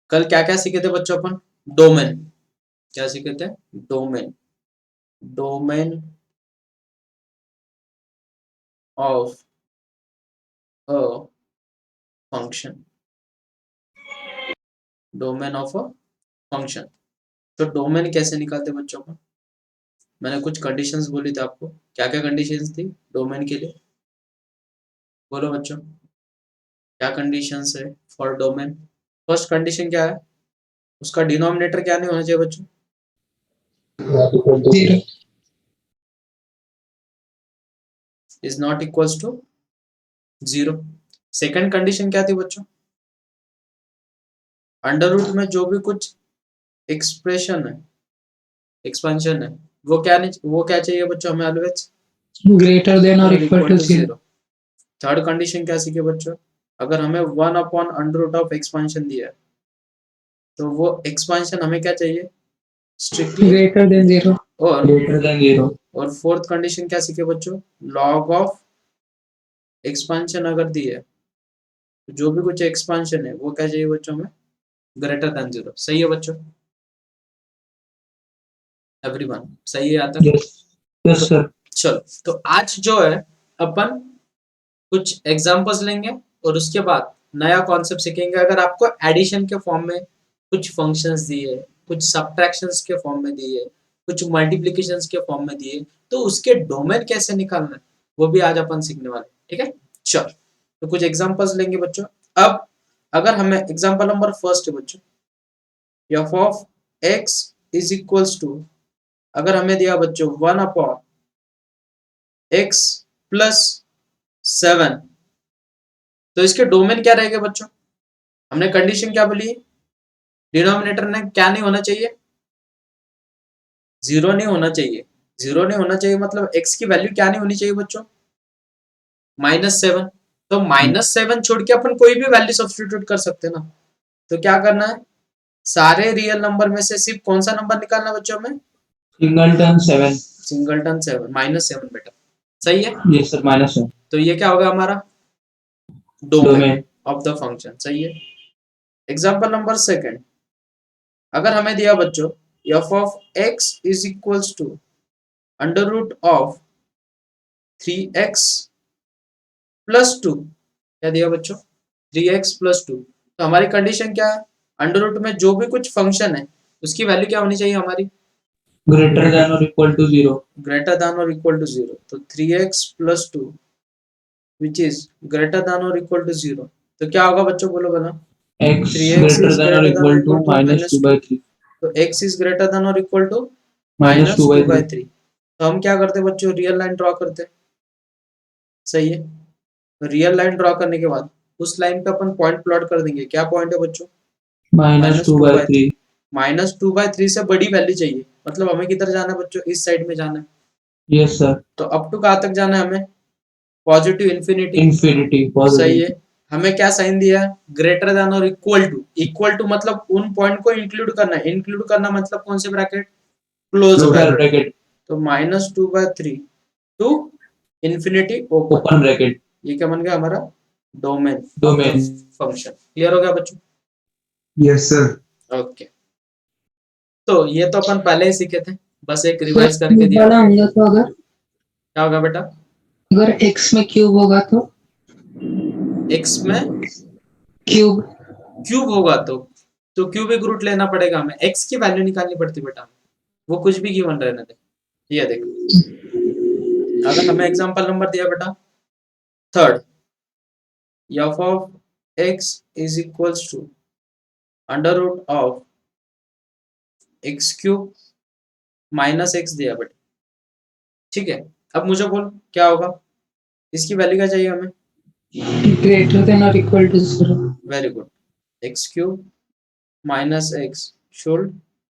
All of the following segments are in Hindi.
कल क्या क्या सीखे थे बच्चों अपन? डोमेन। क्या सीखे थे? Domain. Domain of a function. Domain of a function. तो डोमेन कैसे निकालते बच्चों को? मैंने कुछ कंडीशंस बोली थी आपको। क्या क्या कंडीशंस थी डोमेन के लिए? बोलो बच्चों, क्या कंडीशंस है फॉर डोमेन? फर्स्ट कंडीशन क्या है? उसका डिनोमिनेटर क्या नहीं होना चाहिए बच्चों? Zero. Is not equals to zero. Second condition क्या थी बच्चों? अंडर रूट में जो भी कुछ एक्सप्रेशन है, एक्सपेंशन है, वो क्या नहीं, वो क्या चाहिए बच्चों हमें ऑलवेज? ग्रेटर देन और और equal equal to to zero. Zero. Third condition क्या सीखे बच्चों? अगर हमें one upon under root of expansion दिया है तो वो एक्सपेंशन हमें क्या चाहिए? स्ट्रिक्टली। Greater than zero. और ग्रेटर देन जीरो। और फोर्थ कंडीशन क्या सीखे बच्चों? लॉग ऑफ एक्सपेंशन अगर दी है तो जो भी कुछ एक्सपेंशन है वो क्या चाहिए बच्चों में? Greater than zero. सही है बच्चों? एवरीवन सही है यहाँ तक? यस। Yes sir. चलो, तो आज जो है अपन कुछ एग्जांपल्स लेंगे और उसके बाद नया कॉन्सेप्ट सीखेंगे। अगर आपको एडिशन के फॉर्म में कुछ फंक्शंस दिए, कुछ सब्ट्रैक्शंस के फॉर्म में दिए, कुछ मल्टीप्लिकेशंस के फॉर्म में दिए, तो उसके डोमेन कैसे निकालना है वो भी आज अपन सीखने वाले हैं। ठीक है, चलो, तो कुछ एग्जांपल्स लेंगे बच्चों। अब अगर हमें एग्जांपल नंबर फर्स्ट है बच्चों, f of x is equals to, अगर हमें दिया बच्चों one upon x plus seven, तो इसके डोमेन क्या रहेगा बच्चों? हमने कंडीशन क्या बोली? डिनोमिनेटर ने क्या नहीं होना चाहिए? जीरो नहीं होना चाहिए। जीरो नहीं होना चाहिए मतलब एक्स की वैल्यू क्या नहीं होनी चाहिए बच्चों? -7। तो -7 छोड़ के अपन कोई भी वैल्यू सब्सटीट्यूट कर सकते हैं ना। तो क्या करना है? सारे रियल नंबर में से सिर्फ कौन सा नंबर निकालना बच्चों में? सिंगलटन 7। सिंगलटन 7, -7 बेटा। सही है। Yes sir, -7। तो ये क्या होगा हमारा? Domain domain. Of the function. सही है। एग्जाम्पल नंबर सेकंड, अगर हमें दिया बच्चों f of x is equals to under root of 3x plus 2, क्या दिया बच्चों? 3x plus 2। तो हमारी कंडीशन क्या है? अंडर रूट में जो भी कुछ फंक्शन है उसकी वैल्यू क्या होनी चाहिए हमारी? ग्रेटर देन और equal to zero. Greater than और इक्वल टू जीरो। तो 3x plus 2 which is greater than और इक्वल टू जीरो। तो क्या होगा बच्चों, बोलो बना? X 3x greater is than और ग्रेटर देन और equal to equal to minus two minus 2। By three. तो x इज ग्रेटर देन और equal to minus two minus by two three. By three. तो हम क्या करते हैं बच्चों? रियल लाइन ड्रॉ करते हैं। सही है। रियल लाइन ड्रॉ करने के बाद उस लाइन पे अपन पॉइंट प्लॉट कर देंगे। क्या पॉइंट है बच्चों? Minus minus two two by by three. Three -2/3 से बड़ी वैल्यू चाहिए। मतलब हमें किधर जाना है बच्चों? इस साइड में जाना है। Yes sir. तो अप टू कहाँ तक जाना है हमें? Positive infinity. इंफिनिटी सही पॉजिटिव। है। हमें क्या साइन दिया है? ग्रेटर देन और इक्वल टू। इक्वल टू मतलब उन पॉइंट को इंक्लूड करना है। इंक्लूड करना मतलब कौन से bracket? Close closure bracket. Bracket. तो -2/3 to infinity open. Open bracket. ये क्या बन गया हमारा? Domain of the domain. Function. Clear हो गया बच्चों? Yes sir. ओके, तो ये तो अपन पहले ही सीखे थे, बस एक सर रिवाइज करके क्यूब दिया वाला आपको। होगा तो अगर क्या होगा बेटा? अगर एक्स में क्यूब होगा तो एक्स में क्यूब। क्यूब होगा तो क्यूबिक रूट लेना पड़ेगा हमें। एक्स की वैल्यू निकालनी पड़ती बेटा, वो कुछ भी गिवन रहने दे। ये देख, अगर हमें एग्जांपल नंबर दिया बेटा third, f of x is equals to under root of x cube minus x दिया बेटा। ठीक है, अब मुझे बोल क्या होगा? इसकी वैल्यू क्या चाहिए हमें? ग्रेटर देन और equal to zero. Very good. X cube minus x should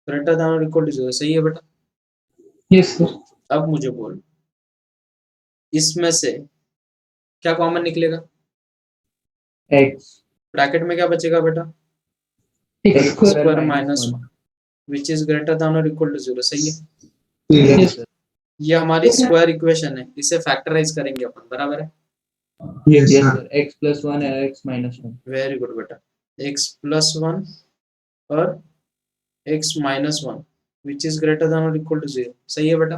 greater than और इक्वल टू जीरो। सही है बेटा। Yes sir. अब मुझे बोल, इसमें से क्या कॉमन निकलेगा? एक्स। ब्रैकेट में क्या बचेगा बेटा? X square square minus -1। One which is greater than और इक्वल टू जीरो। सही है। Yes sir. ये हमारी स्क्वायर इक्वेशन है, इसे फैक्टराइज करेंगे अपन। बराबर है। Yes sir. X plus one है एक्स -1। वेरी गुड बेटा। एक्स प्लस वन और x -1 which is greater than और इक्वल टू 0। सही है बेटा।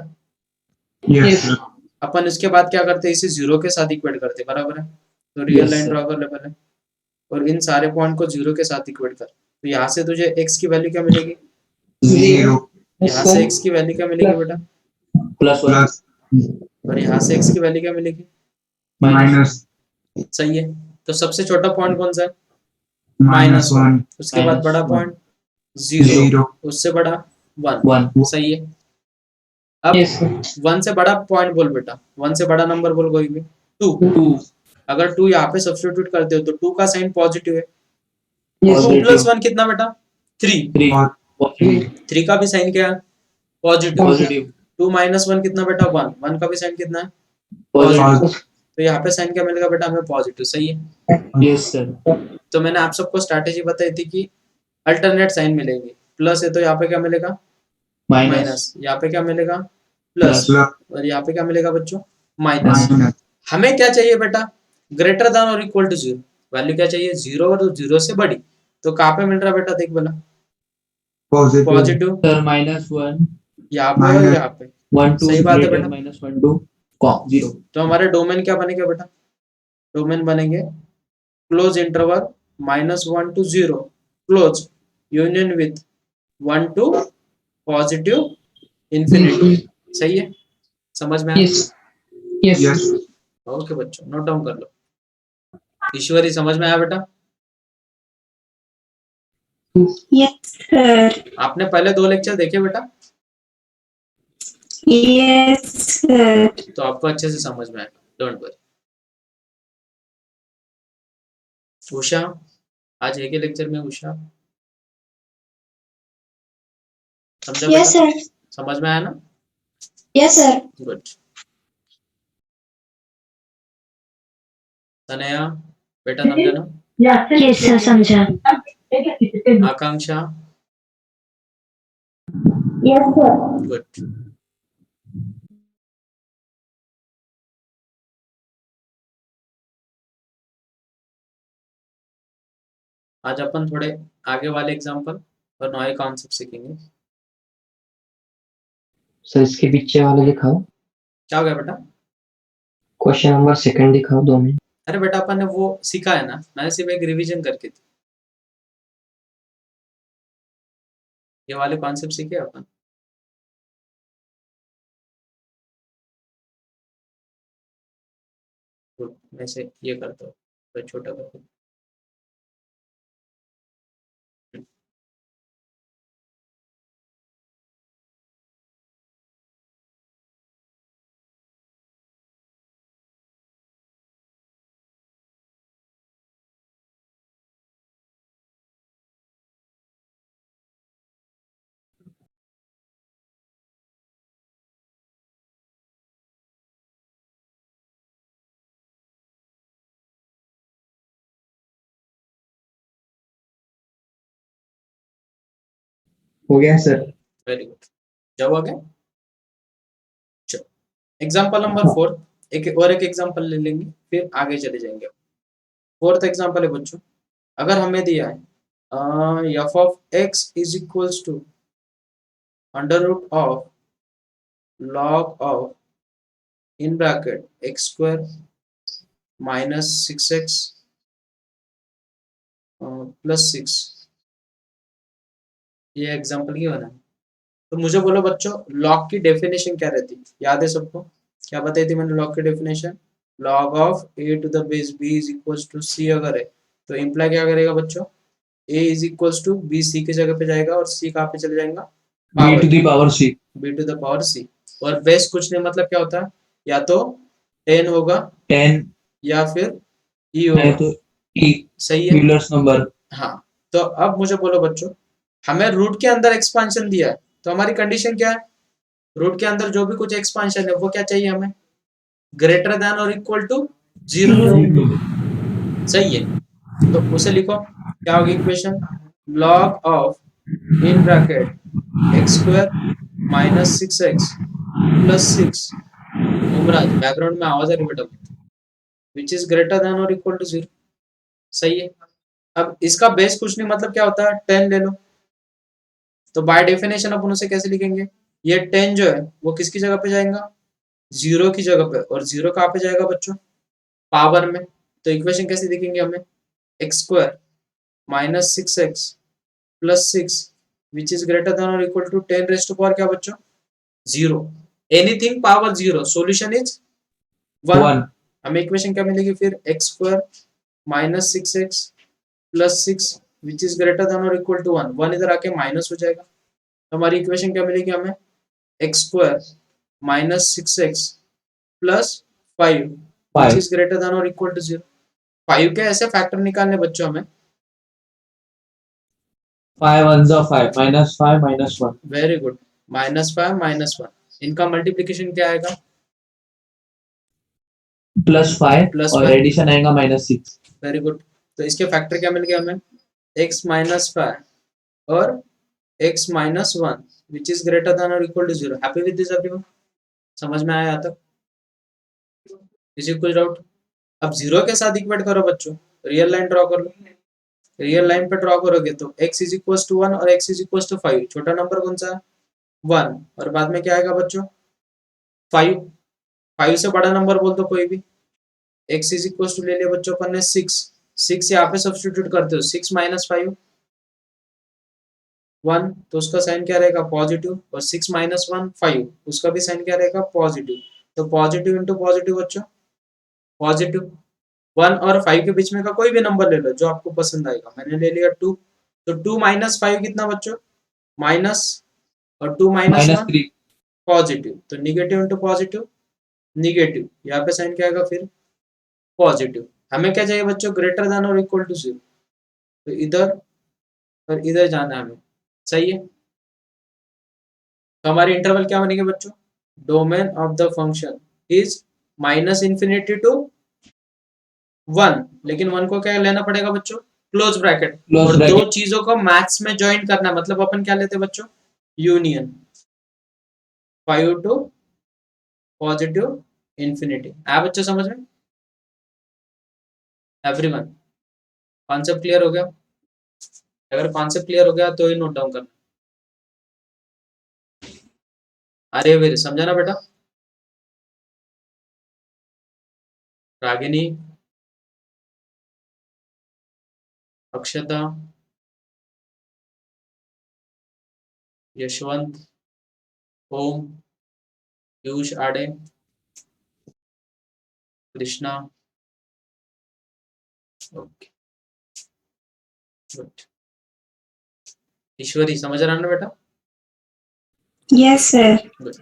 Yes, sir. अपन इसके बाद क्या करते हैं, इसे 0 के साथ इक्वेट करते हैं, बराबर है। तो real Yes, line sir. Draw कर ले पहले और इन सारे पॉइंट को 0 के साथ इक्वेट कर। तो यहाँ से तुझे x की वैल्यू क्या मिलेगी, 0. यहाँ से x की वैल्यू क्या मिलेगी बेटा, Plus. और यहाँ से x की वैल्यू क्या मिलेगी, Minus. सही है। तो सबसे छोटा पॉइंट कौन सा है, -1. उसके बाद Minus बड़ा one. पॉइंट 0, 0. उससे बड़ा 1। 1. सही है। अब Yes, sir. 1 से बड़ा पॉइंट बोल बेटा, 1 से बड़ा नंबर बोल कोई भी, 2। 2. अगर 2 यहाँ पे सब्स्टिट्यूट करते हो तो 2 का साइन पॉजिटिव है। Yes, 2 sir. प्लस 1 कितना बेटा, 3। 3. 3 का भी साइन क्या है, पॉजिटिव। Positive. 2 माइनस 1 कितना बेटा, 1। 1 का भी साइन कितना है, Positive. तो यहाँ पे साइन क्या मिलेगा बेटा हमें, पॉजिटिव। सही है। Yes, sir. तो मैंने आप सबको स्ट्रैटेजी बताई थी कि अल्टरनेट साइन मिलेंगे, प्लस है तो यहाँ पे क्या मिलेगा, माइनस, यहाँ पे क्या मिलेगा, प्लस, और यहाँ पे क्या मिलेगा बच्चों, माइनस। हमें क्या चाहिए बेटा, ग्रेटर देन और इक्वल टू 0। वैल्यू क्या चाहिए, 0 और 0 से बड़ी। तो कहाँ पे मिल रहा है बेटा, देख बोला पॉजिटिव, Sir, -1. यहाँ पे और यहाँ पे। 1, 2 सही is बात है greater, बेटा। -1, 2, 0. तो हमारे डोमेन क्या बनेगा बेटा, डोमेन बनेंगे close interval -1 to 0 close union with 1 to positive infinity. सही है, समझ में आया। Yes. Yes. ओके बच्चों, नोट डाउन कर लो। ईश्वरी समझ में आया बेटा, यस सर। आपने पहले 2 लेक्चर देखे बेटा, यस सर। तो आपको अच्छे से समझ में आएगा, डोंट वरी। उषा, आज एक ही लेक्चर में उषा, समझा बेटा, यस सर। समझ में आया ना, यस सर। गुड। तनया बेटा समझा ना, यस सर, समझा। आकांक्षा, यस सर। गुड। आज अपन थोड़े आगे वाले एग्जांपल और नए कॉन्सेप्ट सीखेंगे। सर इसके पीछे वाले दिखाओ, क्या हो गया बेटा, क्वेश्चन नंबर 2 दिखाओ 2 में। अरे बेटा अपन ने वो सीखा है ना, मैंने सिर्फ एक रिवीजन करके थी, ये वाले कॉन्सेप्ट सीखे अपन। गुड, मैं से ये करता हूँ तो छोटा करता हूँ। हो गया सर। वेरी गुड, जब हो गया। चलो एग्जाम्पल नंबर 4, एक एग्जाम्पल ले लेंगे फिर आगे चले जाएंगे। 4th एग्जाम्पल है बच्चों, अगर हमें दिया है f of x is equals to under root of log of in bracket x square minus 6x plus 6, ये एग्जाम्पल ही होना है। तो मुझे बोलो बच्चों, लॉग की डेफिनेशन क्या रहती है, याद है सबको, क्या बताई थी मैंने लॉग की definition, log of a to the base b is equals to c अगर है तो इम्प्लाई क्या करेगा बच्चों, a is equals to b c की जगह पे जाएगा और c कहाँ पे चले जाएगा, b to the power c। b to the power c। और बेस कुछ नहीं मतलब क्या होता है, या तो 10 होगा 10 या फिर e है होगा। तो e सही है, यूलर्स नंबर। हाँ। तो अब मुझे बोलो बच्चों, हमें रूट के अंदर एक्सपांशन दिया है तो हमारी कंडीशन क्या है, रूट के अंदर जो भी कुछ एक्सपांशन है वो क्या चाहिए हमें, ग्रेटर देन और इक्वल टू 0। सही है, तो उसे लिखो, क्या होगी equation, log of in bracket x square minus 6x plus 6, उमराज बैकग्राउंड में आवाज आ रही बेटा, विच इज ग्रेटर देन और इक्वल टू 0। सही है। अब इसका बेस कुछ नहीं मतलब क्या होता है, 10 ले लो, तो बाय डेफिनेशन अपन उसे कैसे लिखेंगे, ये 10 जो है वो किसकी जगह पे जाएगा, 0 की जगह पे, और 0 कहाँ पे जाएगा बच्चों, पावर में। तो इक्वेशन कैसे दिखेंगे हमें, x² minus 6x plus 6 which is greater than और equal to 10 rest to power क्या बच्चों, 0, एनीथिंग पावर 0, सॉल्यूशन इज 1। 1 हमें इक्वेशन क्या मिलेगी फिर, x² minus 6x plus 6 which is greater than और इक्वल टू 1, 1 इधर आके माइनस हो जाएगा, तो हमारी इक्वेशन क्या मिलेगी हमें, x² minus 6x plus 5 which 5 is greater than और इक्वल टू 0। 5 के ऐसे फैक्टर निकालने बच्चों हमें, 5 1 5 -5 -1 वेरी गुड, -5 -1, इनका मल्टीप्लीकेशन क्या आएगा, +5 प्लस और 5, एडिशन आएगा -6। Very good. तो इसके फैक्टर क्या मिल गया हमें, x माइनस 5 और x minus 1 which is greater than और equal to 0। Happy with this everyone, समझ में आया यहाँ तक, किसी को कुछ डाउट। अब 0 के साथ इक्वेट करो बच्चों, रियल लाइन ड्रॉ कर लो, रियल लाइन पे ड्रॉ करोगे तो x इज इक्वल टू 1 और x इज इक्वल टू 5, छोटा नंबर कौन सा है, 1, और बाद में क्या आएगा बच्चों, 5, 5 से बड़ा नंबर बोल दो कोई भी, x इज इक्वल टू ले लिया बच्चों अपन ने 6, 6 यहाँ पे सब्स्टिट्यूट करते हो, 6 माइनस 5 1, तो उसका साइन क्या रहेगा, पॉजिटिव, और 6 माइनस 1 5, उसका भी साइन क्या रहेगा, पॉजिटिव। तो पॉजिटिव इंटू पॉजिटिव बच्चों, पॉजिटिव। 1 और 5 के बीच में का कोई भी नंबर ले लो जो आपको पसंद आएगा, मैंने ले लिया 2, तो 2 माइनस 5 कितना बच्चों, माइनस, और 2 माइनस 1 -3 पॉजिटिव, तो निगेटिव इंटू पॉजिटिव निगेटिव, यहाँ पे साइन क्या आएगा फिर, पॉजिटिव। हमें क्या चाहिए बच्चों, ग्रेटर देन और इक्वल टू 0, तो इधर और इधर जाना है हमें, सही है। तो हमारे इंटरवल क्या बनेंगे बच्चों, domain of the function is -∞ to 1, लेकिन 1 को क्या लेना पड़ेगा बच्चों, क्लोज ब्रैकेट, क्लोज और दो ब्रैकेट चीजों को मैथ्स में ज्वाइन करना, मतलब अपन क्या लेते हैं बच्चों, यूनियन, 5 टू पॉजिटिव इंफिनिटी। आया बच्चों समझ में, एवरीवन, कॉन्सेप्ट क्लियर हो गया, अगर कॉन्सेप्ट क्लियर हो गया तो ही नोट डाउन करना। अरे वीर समझा ना बेटा, रागिनी, अक्षता, यशवंत, ओम, पीयूष आडे, कृष्णा, ओके गुड, ईश्वरी समझ रहा ना बेटा, Yes, sir. गुड।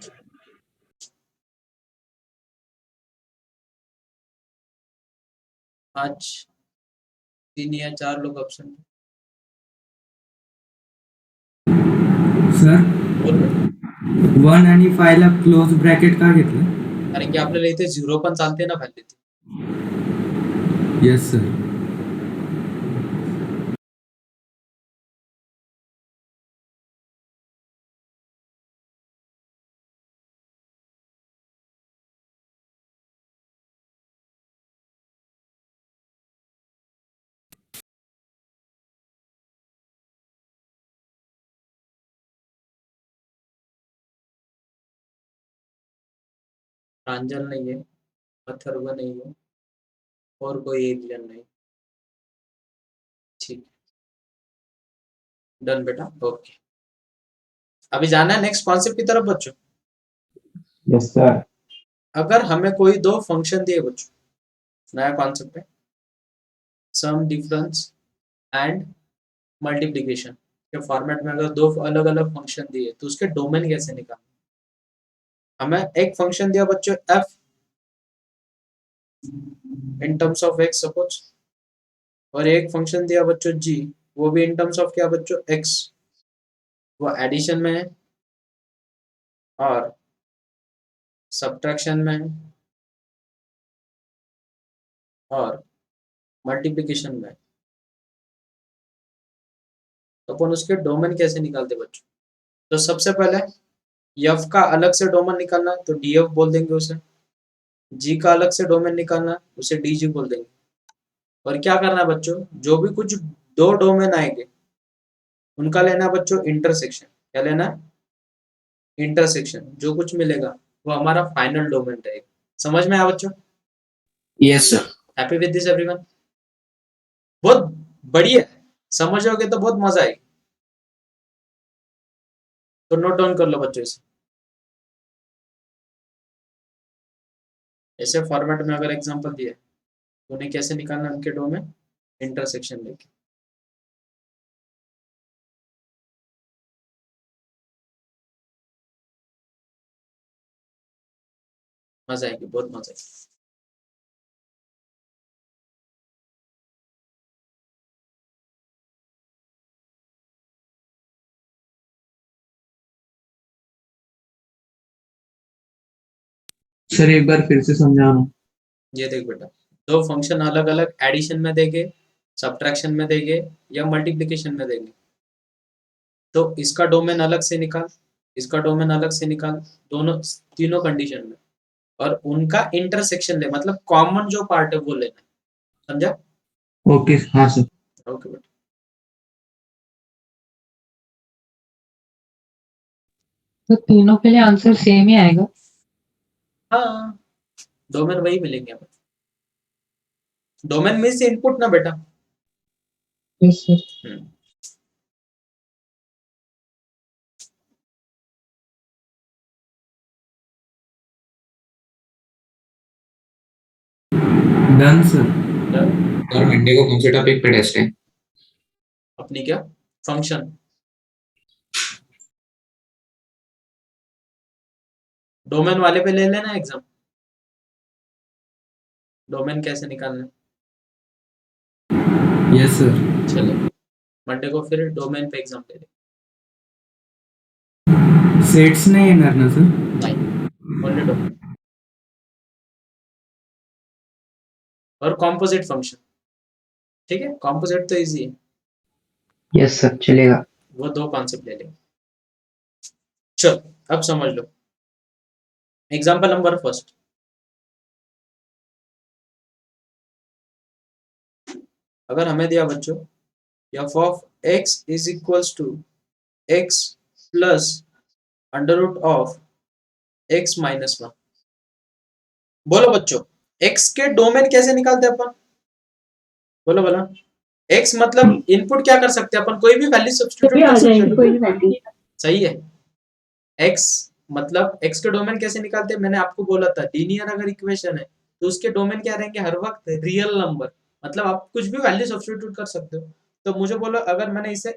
आज 3 या 4 लोग एब्सेंट, सर बोल बेटा। 1 आणि 5 ला क्लोज ब्रॅकेट का घेतलं? कारण की आपल्याला इथे 0 पण चालते ना व्हॅल्यू, येस सर. प्रांजल नहीं है, अथर्व नहीं है, और कोई एक जन नहीं, ठीक, डन बेटा, ओके। अभी जाना है नेक्स्ट कॉन्सेप्ट की तरफ बच्चों। Yes sir. अगर हमें कोई दो फंक्शन दिए बच्चों, नया कॉन्सेप्ट है, सम, डिफरेंस एंड मल्टीप्लिकेशन के फॉर्मेट में, अगर दो अलग अलग फंक्शन दिए तो उसके डोमेन कैसे निकालना। हमें एक फंक्शन दिया बच्चों f in terms of x suppose, और एक फंक्शन दिया बच्चों g, वो भी इन टर्म्स ऑफ क्या बच्चों, x, वो एडिशन में है और सब्ट्रैक्शन में है और मल्टीप्लिकेशन में है। तो अपन उसके डोमेन कैसे निकालते बच्चों, तो सबसे पहले f का अलग से डोमेन निकालना है तो df बोल देंगे उसे, g का अलग से डोमेन निकालना है उसे dg बोल देंगे, और क्या करना है बच्चों, जो भी कुछ दो डोमेन आएंगे उनका लेना है बच्चों इंटरसेक्शन, क्या लेना है? इंटरसेक्शन। जो कुछ मिलेगा वो हमारा फाइनल डोमेन रहेगा। समझ में आया बच्चों? Yes sir. Happy with this everyone? बहुत बढ़िया है, समझोगे तो बहुत मजा आएगी। तो नोट डाउन कर लो बच्चों इसे। ऐसे फॉर्मेट में अगर एग्जांपल दिए तो उन्हें कैसे निकालना उनके डोमेन? इंटरसेक्शन लेके। मजा आएगी, बहुत मजा आएगी। सर एक बार फिर से समझाना। ये देख बेटा, दो फंक्शन अलग अलग एडिशन में देंगे, सब्ट्रैक्शन में देंगे या मल्टीप्लिकेशन में देंगे, तो इसका डोमेन अलग से निकाल, इसका डोमेन अलग से निकाल, दोनों तीनों कंडीशन में, और उनका इंटरसेक्शन ले, मतलब कॉमन जो पार्ट है वो लेना है। समझा? ओके हाँ सर। ओके बेटा। तो तीनों के लिए आंसर सेम ही आएगा? हाँ, डोमेन वही मिलेंगे हमें। डोमेन मीन्स इनपुट ना बेटा। Yes sir. Done sir. Sir Monday को कौन से टॉपिक पे टेस्ट है? अपनी क्या फंक्शन, डोमेन वाले पे ले लेना एग्जाम। डोमेन कैसे निकालना? Yes sir. चलो मंडे को फिर डोमेन पे एग्जाम ले लेंगे। सेट्स नाही येणार ना सर? नहीं, ओनली डोमेन और कॉम्पोजिट फंक्शन। ठीक है, कॉम्पोजिट तो इजी है, यस सर चलेगा। वो दो कॉन्सेप्ट ले लेंगे। चलो अब समझ लो एग्जाम्पल नंबर फर्स्ट। अगर हमें दिया बच्चों f of x is equals to x plus under root of x minus 1। बोलो बच्चों, x के डोमेन कैसे निकालते हैं अपन? बोलो बोलो। x मतलब इनपुट क्या कर सकते हैं अपन? कोई भी वैल्यू सब्स्टिट्यूट कर सकते हैं। सही है। x मतलब x के डोमेन कैसे निकालते हैं? मैंने आपको बोला था, लीनियर अगर इक्वेशन है तो उसके डोमेन क्या रहेंगे हर वक्त? Real number. मतलब आप कुछ भी वैल्यू सब्स्टिट्यूट कर सकते हो। तो मुझे बोलो, अगर मैंने इसे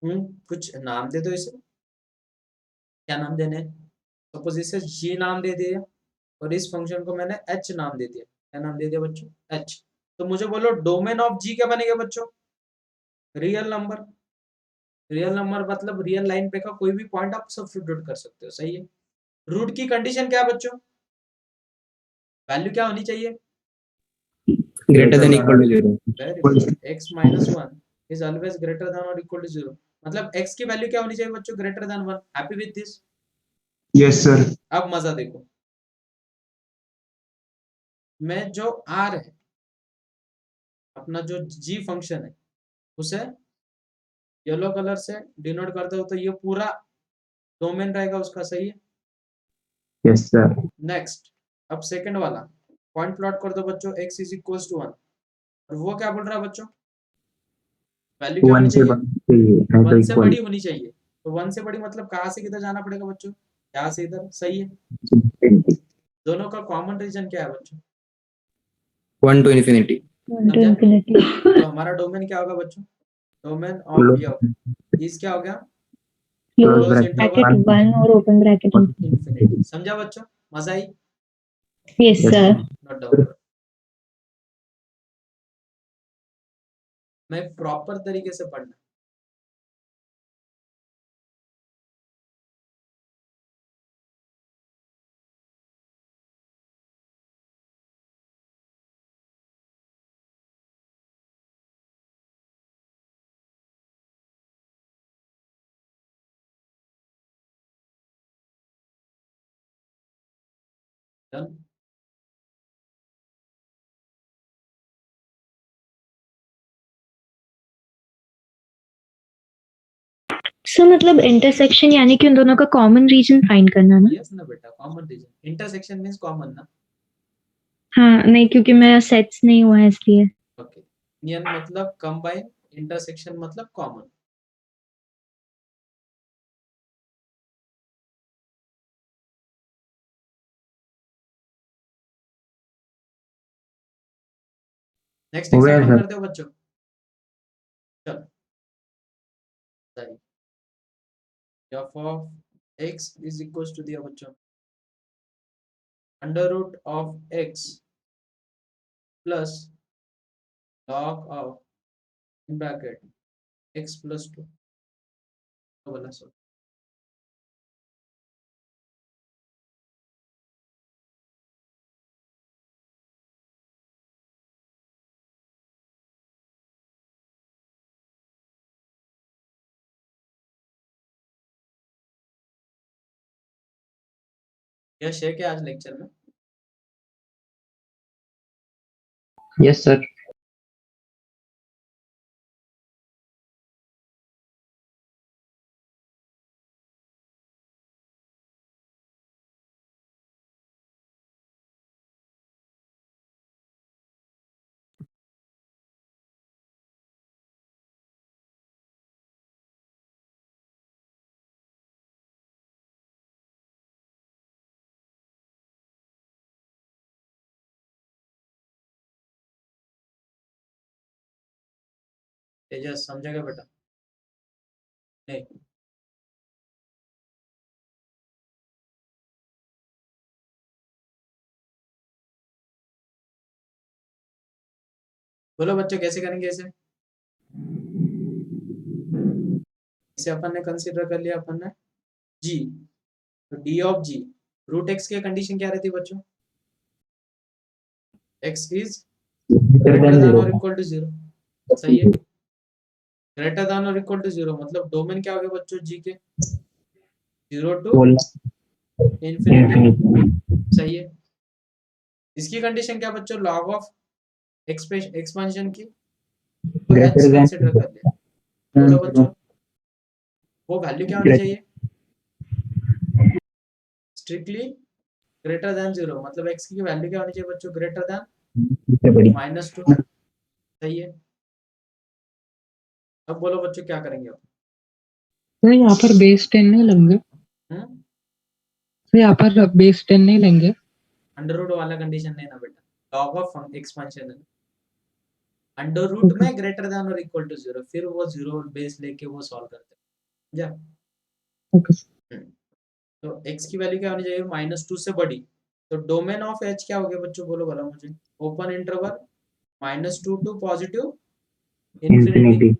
कुछ नाम दे दो, इसे क्या नाम देने हैं? सपोज इसे g नाम दे दिया और इस फंक्शन को मैंने h नाम दे दिया। क्या नाम दे दिया बच्चों? h। तो मुझे बोलो डोमेन ऑफ g क्या बनेगा बच्चों? Real number. रियल नंबर मतलब रियल लाइन पे का कोई भी पॉइंट आप सब्स्टिट्यूट कर सकते हो। सही है। रूट की कंडीशन क्या है बच्चों? वैल्यू क्या होनी चाहिए? Greater than equal to 0। Very good. x minus 1 is always greater than और इक्वल टू 0। मतलब x की वैल्यू क्या होनी चाहिए बच्चों? Greater than 1। Happy with this? Yes sir. अब मजा देखो, मैं जो r है, अपना जो g फंक्शन है, उसे येलो कलर से डिनोट करते हो तो ये पूरा डोमेन रहेगा उसका। सही है। Yes sir. नेक्स्ट, अब सेकंड वाला पॉइंट प्लॉट कर दो बच्चों, x इज इक्वल्स टू 1, और वो क्या बोल रहा है बच्चों? वैल्यू क्या होनी 1 से चाहिए? बड़ी चाहिए है तो 1 से इक्वल। बड़ी होनी चाहिए। तो 1 से बड़ी मतलब कहाँ से किधर जाना पड़ेगा बच्चों? यहाँ से इधर। सही है। दोनों का कॉमन रीजन क्या है बच्चों? 1 टू इन्फिनिटी। समझा? तो हमारा डोमेन क्या होगा बच्चों? डोमेन ऑफ f इज क्या हो गया? क्लोज इंटरवल वन और ओपन ब्रैकेट। इंफिनिटी। समझा बच्चों? मजा आई? Yes sir. नोट डाउन करो। मैं प्रॉपर तरीके से पढ़ना। डन? सर मतलब इंटरसेक्शन यानी कि उन दोनों का कॉमन रीजन फाइंड करना ना? यस ना बेटा, common region. Intersection means common ना। हाँ नहीं, क्योंकि मेरा सेट्स नहीं हुआ है इसलिए। ओके, यूनियन मतलब कंबाइन, इंटरसेक्शन मतलब कॉमन। नेक्स्ट हो गया एग्जांपल सर। करते हो बच्चों? चलो, सही। f of x is equals to दिया बच्चों under root of x plus log of in bracket x plus 2 तो बोला सर। यश है क्या आज लेक्चर में? Yes sir. तेजस समझेगा बेटा? नहीं। बोलो बच्चों कैसे करेंगे इसे? इसे अपन ने कंसीडर कर लिया अपन ने g, तो d of g root x की कंडीशन क्या रहती है बच्चों? x इज ग्रेटर देन और इक्वल टू 0। सही है, ग्रेटर देन और इक्वल टू 0 मतलब डोमेन क्या हो गया बच्चों g के? 0 टू इंफिनिटी। सही है, इसकी कंडीशन क्या बच्चों? लॉग ऑफ एक्सपेंशन की, तो h कंसीडर कर लिया। बोलो बच्चों वो वैल्यू क्या होनी चाहिए? स्ट्रिक्टली ग्रेटर देन 0 मतलब x की वैल्यू क्या होनी चाहिए बच्चों? Greater then -2। सही है, अब बोलो बच्चों क्या करेंगे अब? तो यहाँ पर बेस 10 नहीं लेंगे? तो यहाँ पर बेस 10 नहीं लेंगे? अंडर रूट वाला कंडीशन नहीं ना बेटा, लॉग ऑफ एक्सपेंशन है। अंडर रूट में ग्रेटर देन और इक्वल टू 0 फिर वो 0 बेस लेके वो सॉल्व करते हैं जा। ओके तो x की वैल्यू क्या होनी चाहिए? -2 से बड़ी। तो डोमेन ऑफ h क्या हो गया बच्चों? बोलो भला मुझे। Open interval -2 to positive infinity.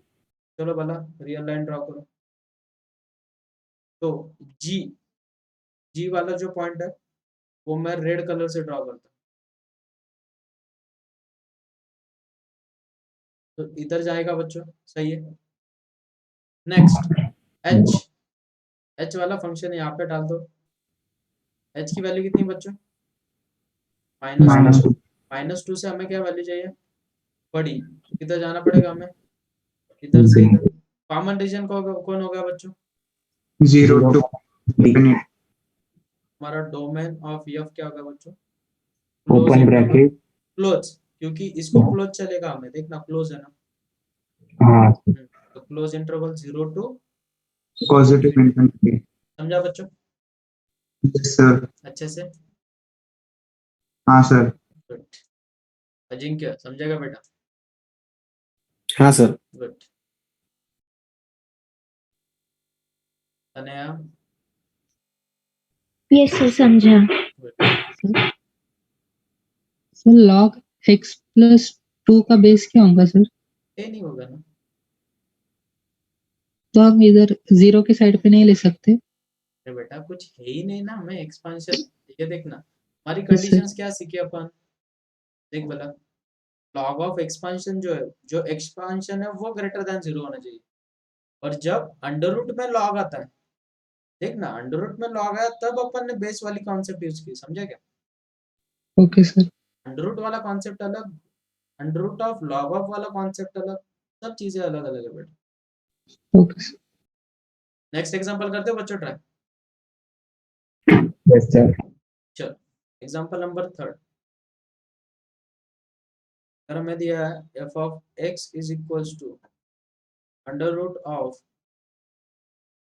चलो भला रियल लाइन ड्रॉ करो। तो g वाला जो पॉइंट है वो मैं रेड कलर से ड्रॉ करता हूँ। तो इधर जाएगा बच्चों, सही है। नेक्स्ट h वाला फंक्शन यहाँ पे डाल दो। h की वैल्यू कितनी बच्चों? -2 से हमें क्या वैल्यू चाहिए? बड़ी। किधर जाना पड़ेगा हमें? इधर से इधर। कॉमन रीजन कौन हो गया बच्चों? 0 to infinity। हमारा डोमेन ऑफ f क्या होगा बच्चों? Open bracket. क्लोज, क्योंकि इसको क्लोज चलेगा हमें, देखना क्लोज है ना। हाँ तो close interval 0 to positive infinity. समझा बच्चों यस सर। अच्छे से? हाँ सर। गुड। अजिंक्य समझेगा बेटा? हाँ सर। गुड। अनया? यस सर, समझा। Good. Sir log x plus 2 का बेस क्या होगा सर? ये नहीं होगा ना। तो हम इधर 0 के साइड पे नहीं ले सकते? अरे बेटा कुछ है ही नहीं ना, हमें एक्सपांशन। ये देखना हमारी Yes, sir. कंडीशंस क्या सीखे अपन। देख भला, लॉग ऑफ एक्सपांशन जो है, जो एक्सपांशन है वो ग्रेटर देन 0 होना चाहिए। और जब अंडर रूट में लॉग आता है, देखना अंडर रूट में लॉग आया तब अपन ने बेस वाली कॉन्सेप्ट यूज की, समझा क्या? Okay sir. अंडर रूट वाला कॉन्सेप्ट अलग, under root of log of वाला कॉन्सेप्ट अलग, सब चीजें अलग अलग है बेटा। Okay sir. नेक्स्ट एग्जांपल करते हो बच्चों ट्राई। Yes sir. चलो एग्जांपल नंबर 3 अगर हमें दिया है f of x is equals to under root of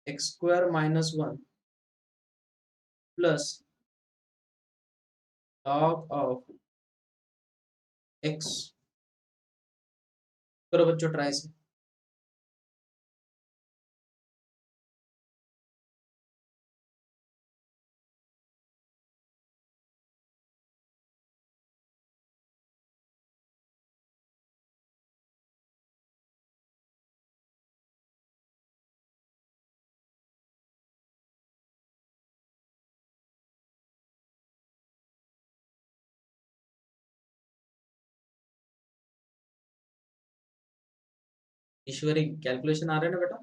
x square minus 1 plus log of x। करो बच्चों ट्राई से। ईश्वरी कैलकुलेशन आ रहे हैं ना बेटा?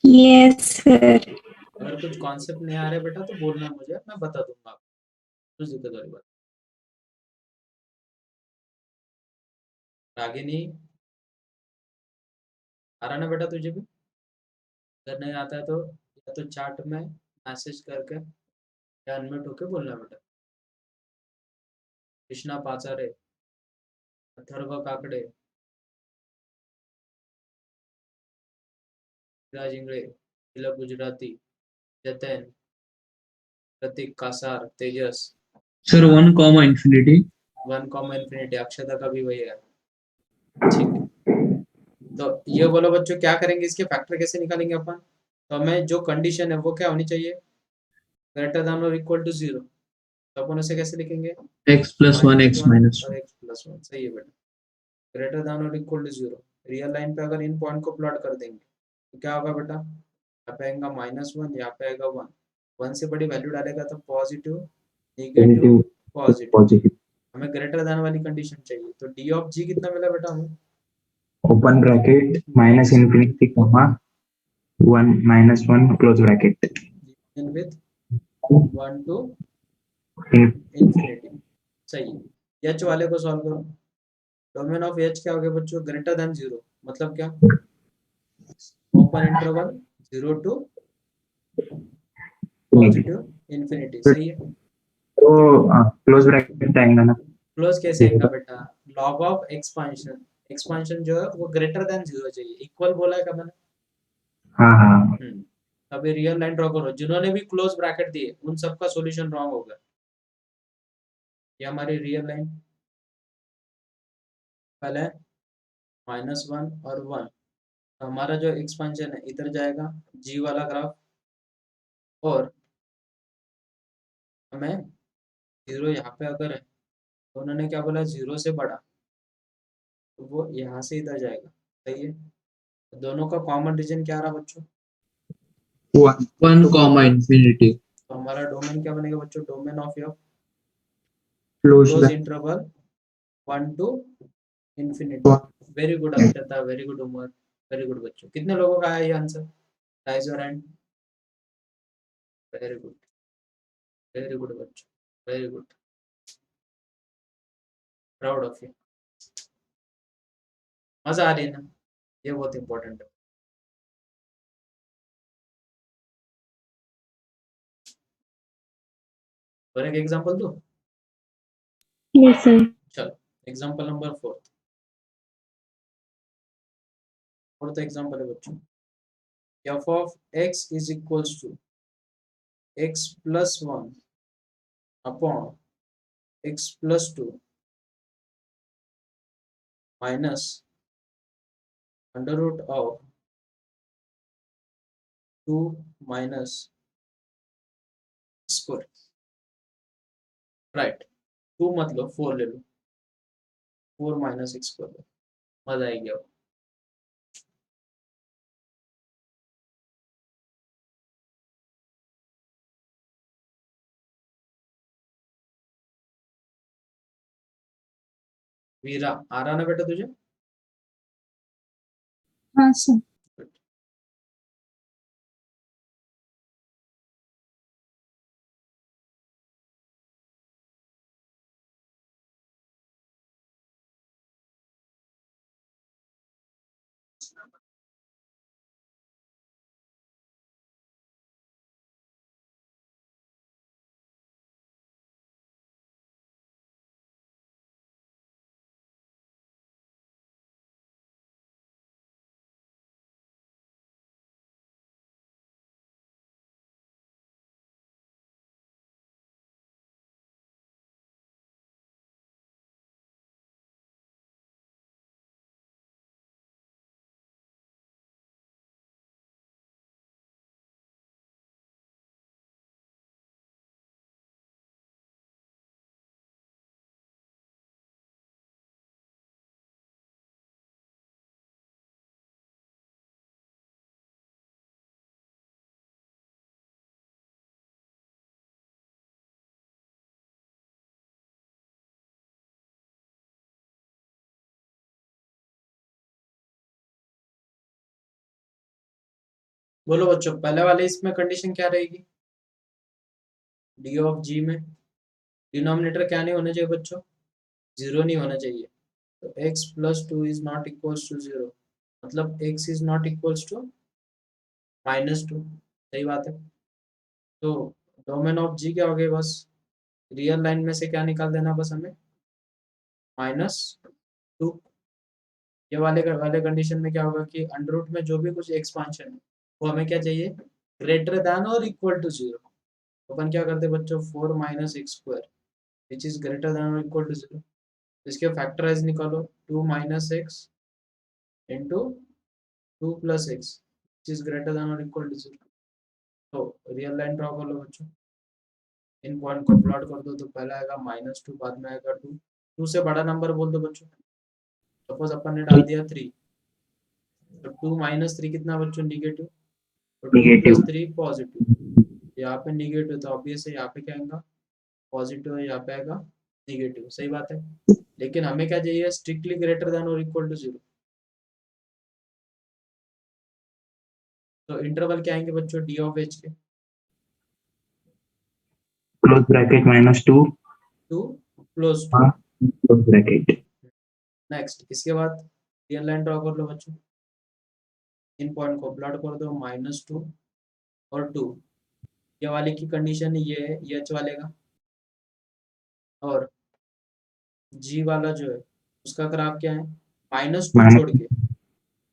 Yes sir. अगर कुछ कॉन्सेप्ट नहीं आ रहे बेटा तो बोलना मुझे, मैं बता दूंगा आपको, कुछ दिक्कत वाली बात। रागिनी आ रहा ना बेटा तुझे भी? अगर नहीं आता है तो या तो चैट में मैसेज करके या अनम्यूट होके बोलना बेटा। कृष्णा पाचारे, अथर्व काकड़े, राज इंगड़े, तिलक Gujarati, Jatan, Pratik Kasar, Tejas, sir 1 comma infinity. One common infinity, Akshata का भी वही है। ठीक है, तो ये बोलो बच्चों क्या करेंगे, इसके फैक्टर कैसे निकालेंगे अपन? तो हमें जो कंडीशन है वो क्या होनी चाहिए, ग्रेटर देन और इक्वल टू 0। तो अपन उसे कैसे लिखेंगे, x प्लस 1 x -1 माइनस और x प्लस 1। सही है बेटा, ग्रेटर देन और इक्वल टू 0। रियल लाइन पे अगर इन पॉइंट को प्लॉट कर देंगे तो क्या होगा बेटा, यहाँ पे आएगा -1, यहाँ पे आएगा 1। 1 से बड़ी वैल्यू डालेगा तो positive, negative, negative positive. Positive. हमें ग्रेटर देन वाली कंडीशन चाहिए, तो डी ऑफ जी कितना मिला बेटा हमें, open bracket minus infinity comma 1 -1 close bracket. With 1 to infinity. सही है, एच वाले को सॉल्व करो। डोमेन ऑफ एच क्या हो गया बच्चों, ग्रेटर देन 0, मतलब क्या, open interval 0 to positive infinity. सही है, तो क्लोज ब्रैकेट आएगा ना। क्लोज कैसे आएगा बेटा, लॉग ऑफ एक्सपांशन, एक्सपांशन जो है वो ग्रेटर देन 0 चाहिए, इक्वल बोला है क्या मैंने? हाँ हाँ। अभी रियल लाइन ड्रॉ करो, जिन्होंने भी क्लोज ब्रैकेट दिए उन सबका सॉल्यूशन रॉन्ग होगा। ये हमारी रियल लाइन पहले -1 और 1, तो हमारा जो एक्सपांशन है इधर जाएगा जी वाला ग्राफ, और हमें 0 यहाँ पे अगर है तो उन्होंने क्या बोला 0 से बड़ा, तो वो यहाँ से इधर जाएगा। सही है, तो दोनों का कॉमन रीजन क्या रहा बच्चों, 1 कॉमा इंफिनिटी। तो हमारा डोमेन क्या बनेगा बच्चों, domain of your close close interval 1 to infinity. Very good Akshata, very good Umar, very good बच्चों। कितने लोगों का आया ये answer, rise your hand. Very good, very good बच्चों, very good, proud of you. मजा आ रही है ना, ये बहुत इंपॉर्टेंट है। और एक एग्जांपल दो। Yes sir. चलो एग्जांपल नंबर 4, फोर्थ एग्जांपल है बच्चों, f of x is equals to x plus 1 upon x plus 2 minus under root of 2 minus square. Right, 2 मतलब 4 ले लो, 4 माइनस x स्क्वायर, मजा आएगी अब। वीरा आ रहा ना बेटा तुझे? हाँ सर। बोलो बच्चों, पहले वाले इसमें कंडीशन क्या रहेगी? डी ऑफ जी में डिनोमिनेटर क्या नहीं होना चाहिए बच्चों? जीरो नहीं होना चाहिए। तो x plus two is not equals to zero, मतलब x is not equals to -2। सही बात है। तो डोमेन ऑफ जी क्या हो गया? बस रियल लाइन में से क्या निकाल देना बस हमें? -2। ये वाले कंडीशन में क्या होगा कि अंडर रूट में जो भी कुछ एक्सपांशन है वो हमें क्या चाहिए? ग्रेटर देन और इक्वल टू जीरो। अपन क्या करते हैं बच्चों? 4 minus x square which is greater than और इक्वल टू जीरो। इसके फैक्टराइज निकालो, 2 minus x into 2 plus x which is greater than और इक्वल टू जीरो। तो रियल लाइन ड्रॉ कर लो बच्चों, इन पॉइंट को प्लॉट कर दो। तो पहला आएगा -2, बाद में आएगा 2। 2 से बड़ा नंबर बोल दो बच्चों। सपोज अपन ने डाल दिया 3, तो 2 माइनस 3 कितना बच्चों? निगेटिव। तो 2 नेगेटिव। Plus 3 positive. यहाँ पे निगेटिव, तो ऑब्वियस है यहाँ पे क्या आएगा? पॉजिटिव है, यहाँ पे आएगा निगेटिव। सही बात है। लेकिन हमें क्या चाहिए? स्ट्रिक्टली ग्रेटर देन और इक्वल टू जीरो। तो इंटरवल क्या आएंगे बच्चों डी ऑफ एच के? Close bracket -2 to close to. Close bracket. Next इसके बाद रियल लाइन ड्रॉ कर लो बच्चों, इन पॉइंट को प्लॉट कर दो, -2 और 2। ये वाले की कंडीशन ये है, ये एच वाले का। और जी वाला जो है उसका ग्राफ क्या है? -2 छोड़ के,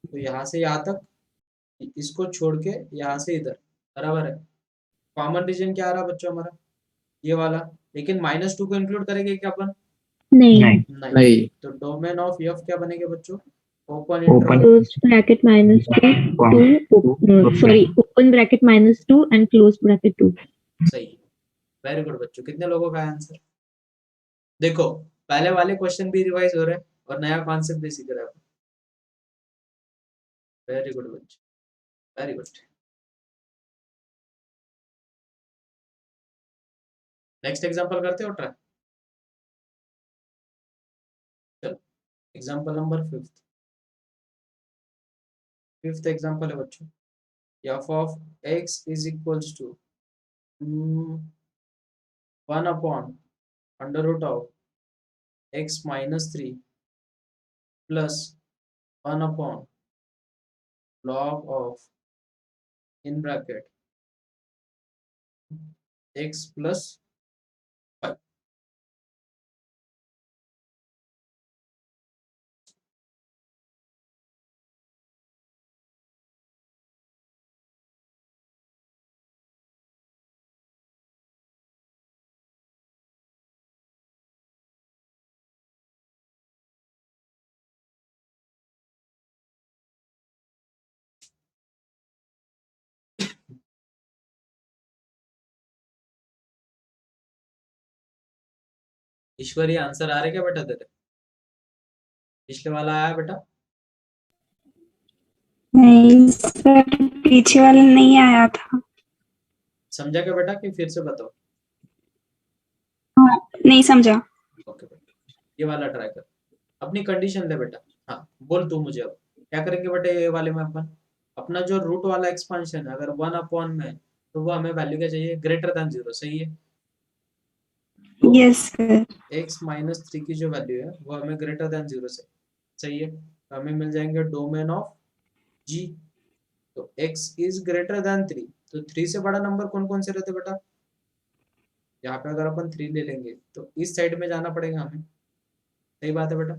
तो यहाँ से यहाँ तक, इसको छोड़ के यहाँ से इधर, बराबर है। कॉमन रीजन क्या आ रहा बच्चों हमारा? ये वाला। लेकिन -2 को इंक्लूड करेंगे क्या अपन? नहीं। नहीं। तो डोमेन ऑफ एफ क्या बनेगा बच्चों? Open Open. Interval. Closed bracket -2 sorry, open bracket -2 and closed bracket 2. सही। वेरी गुड बच्चों, कितने लोगों का आंसर? देखो, पहले वाले क्वेश्चन भी रिवाइज हो रहे हैं और नया कॉन्सेप्ट भी सीख रहे हैं। वेरी गुड बच्चों, वेरी गुड। नेक्स्ट एग्जांपल करते हो ट्राई। चलो, एग्जांपल नंबर 5th एग्जांपल है बच्चों, f of x is equals to 1 upon under root of x minus 3 plus 1 upon log of in bracket x plus 5। Ishwari answer आ रहे क्या बेटा तेरे? पिछले वाला आया बेटा? नहीं सर, पीछे वाला नहीं आया था। समझा क्या बेटा कि फिर से बताओ? हाँ, नहीं समझा। ओके बेटा, ये वाला ट्राई कर, अपनी कंडीशन ले बेटा। हाँ बोल तू मुझे, अब क्या करेंगे बेटा? ये वाले में अपन अपना जो रूट वाला एक्सपांशन है, अगर 1 अपॉन में है, तो वो हमें वैल्यू क्या चाहिए? Greater than 0। सही है। तो यस सर। x माइनस 3 की जो वैल्यू है वो हमें ग्रेटर देन 0 से। सही है। तो हमें मिल जाएंगे डोमेन ऑफ g। तो x इज ग्रेटर देन 3, तो 3 से बड़ा नंबर कौन कौन से रहते बेटा? यहाँ पे अगर अपन 3 ले लेंगे तो इस साइड में जाना पड़ेगा हमें। सही बात है बेटा।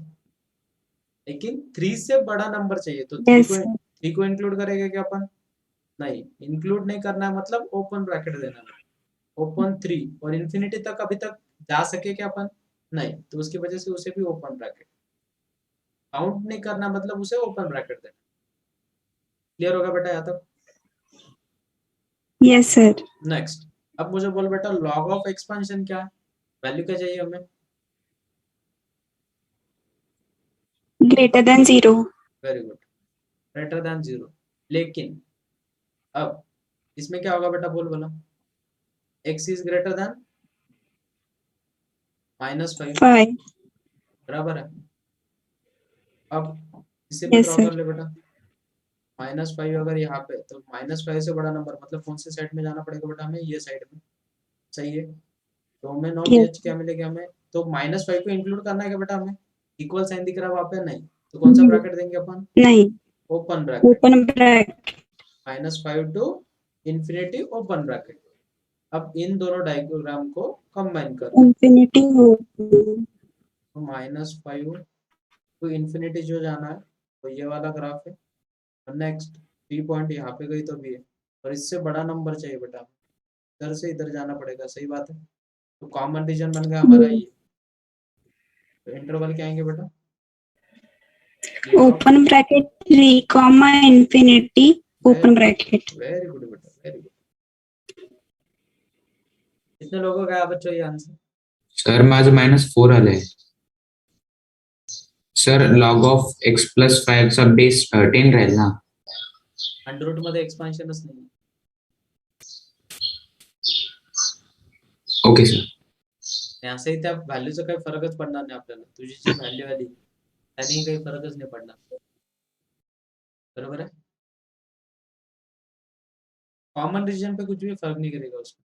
लेकिन 3 से बड़ा नंबर चाहिए, तो 3 को इंक्लूड करेंगे क्या अपन? नहीं, इंक्लूड नहीं करना है, मतलब ओपन ब्रैकेट देना है। ओपन 3 और इन्फिनिटी तक अभी तक जा सके क्या अपन? नहीं, तो उसकी वजह से उसे भी ओपन ब्रैकेट। काउंट नहीं करना मतलब उसे ओपन ब्रैकेट देना। क्लियर होगा बेटा यहाँ तक? Yes sir. नेक्स्ट, अब मुझे बोल बेटा, लॉग ऑफ एक्सपेंशन क्या है? वैल्यू क्या चाहिए हमें? Greater than 0। Very good, greater than 0। लेकिन अब इसमें क्या होगा बेटा? बोल बोला, x इज ग्रेटर देन -5, 5। बराबर है। अब इसे भी यस ड्रॉ सर। कर ले बेटा। -5 अगर यहाँ पे, तो -5 से बड़ा नंबर मतलब कौन से साइड में जाना पड़ेगा बेटा हमें? ये साइड में। सही है। तो में नॉट Yes. एच क्या मिलेगा हमें? तो -5 को इंक्लूड करना है क्या बेटा हमें? इक्वल साइन दिख रहा है वहाँ पे? नहीं। तो कौन सा ब्रैकेट देंगे अपन? नहीं, open bracket. Open bracket. -5 to infinity open bracket. अब इन दोनों डायग्राम को कंबाइन करना है। इंफिनिटी हो तो -5 टू इन्फिनिटी जो जाना है वो ये वाला ग्राफ है। और नेक्स्ट 3 पॉइंट यहाँ पे गई तो भी है, और इससे बड़ा नंबर चाहिए बेटा, इधर से इधर जाना पड़ेगा। सही बात है। तो कॉमन रीजन बन गया हमारा ये। तो इंटरवल क्या आएंगे बेटा? Open bracket 3 comma infinity open bracket. Very good बेटा, वेरी गुड। कितने लोगों का है बच्चों ये आंसर? सर माझं -4 आलंय सर. लॉग ऑफ x+5 चा बेस 10 राहील ना. अंडर रूट मध्ये एक्सपान्शनच नाही. Okay sir. असंही त्या व्हॅल्यूचा काही फरकच पडणार नाही आपल्याला. तुझी जी व्हॅल्यू आली त्यानेही काही फरकच नाही पडणार. बरोबर है? कॉमन रीजन पे कुछ भी फर्क नहीं करेगा उसमें.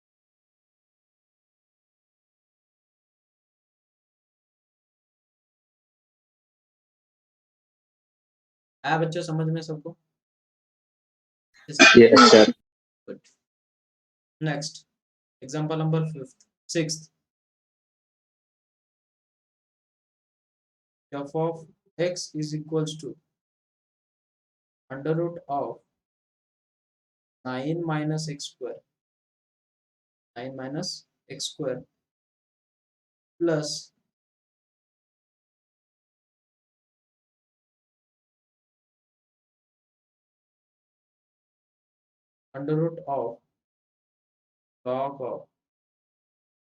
आया बच्चों समझ में सबको? Yes, sir. Good. Next, example number 6th. F of x is equals to under root of 9 minus x square. 9 minus x square plus under root of log of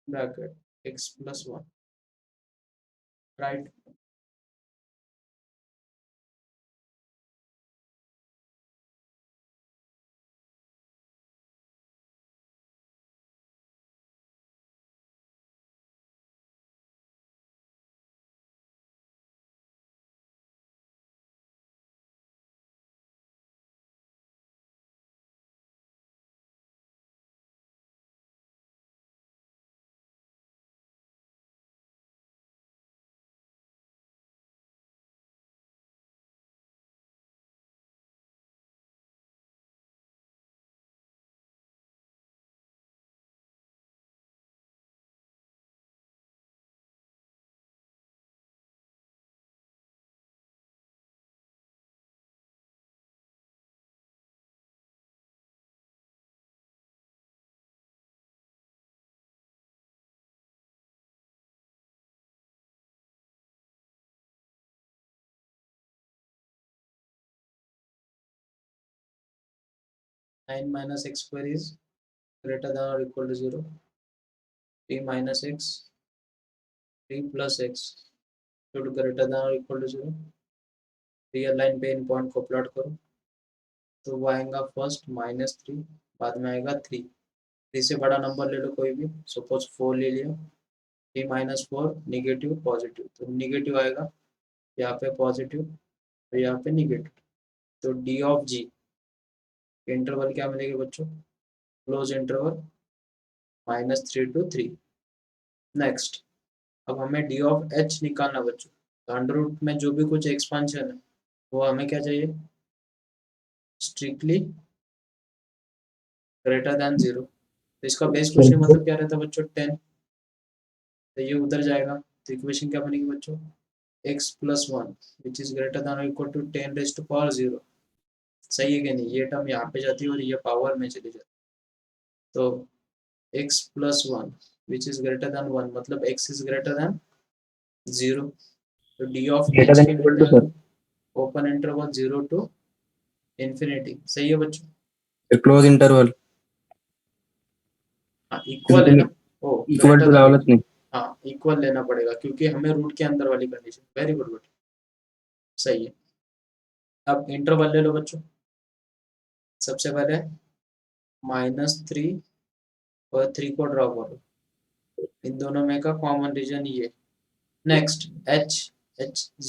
bracket x plus 1. Right? Nine minus x square is greater than or equal to 0. 3 minus x, 3 plus x should greater than or equal to 0. Real line पे इन पॉइंट को प्लॉट करो तो वो आएगा फर्स्ट -3, बाद में आएगा 3. 3 से बड़ा नंबर ले लो कोई भी, सपोज 4 ले लिया. 3 minus 4 निगेटिव पॉजिटिव, तो निगेटिव आएगा यहाँ पे पॉजिटिव और यहाँ पे निगेटिव. तो डी ऑफ जी इंटरवल क्या मिलेगा बच्चों? Close interval -3 to 3. नेक्स्ट, अब हमें डी ऑफ एच निकालना बच्चों. तो अंडर रूट में जो भी कुछ एक्सपांशन है वो हमें क्या चाहिए? Strictly greater than 0. तो इसका बेस क्वेश्चन मतलब क्या रहता है बच्चों? 10. तो ये उधर जाएगा तो इक्वेशन क्या बनेगी बच्चों? x plus 1 which is greater than or equal to 10 raised to power 0. सही है कि नहीं? ये टर्म यहाँ पे जाती है और ये पावर में चली जाती है. तो x plus 1 which is greater than 1 मतलब x is greater than 0. तो d of Greater h than के equal to, sir. Open interval 0 to infinity. सही है बच्चों? क्लोज इंटरवल हाँ इक्वल है ना. ओ इक्वल टू लावलंच नाही. हाँ इक्वल लेना पड़ेगा क्योंकि हमें रूट के अंदर वाली कंडीशन. वेरी गुड बेटा, सही है. अब इंटरवल ले लो बच्चों. सबसे पहले -3 और 3 को ड्रॉ करो. इन दोनों में का कॉमन रीजन ये. नेक्स्ट h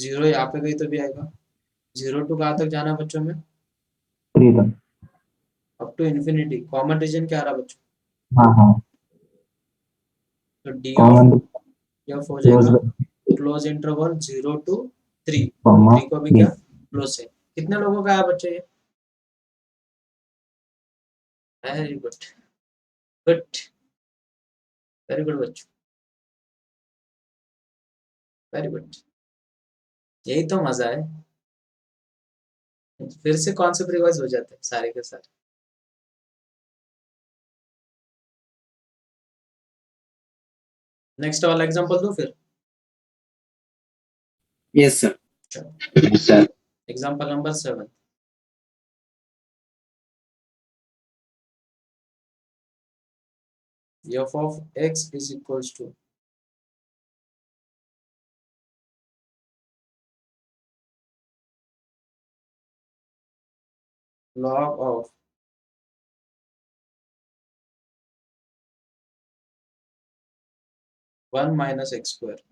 0 यहाँ पे गई तो भी आएगा. 0 to कहाँ तक जाना है बच्चों में? 3 था। Up to infinity common region क्या आ रहा बच्चों? हाँ हाँ तो डी कॉमन ऑफ एफ हो क्लोज जाएगा क्लोज इंटरवल 0 to 3, कॉमा 3 को भी क्या क्लोज है। कितने लोगों का आया बच्चों ये? Very good, good, very good बच्चों, वेरी गुड। यही तो मजा है, फिर से कॉन्सेप्ट रिवाइज हो जाते हैं सारे के सारे। नेक्स्ट वाला एग्जांपल दो फिर। Yes, sir. Sir example number 7। f of x is equals to log of one minus x square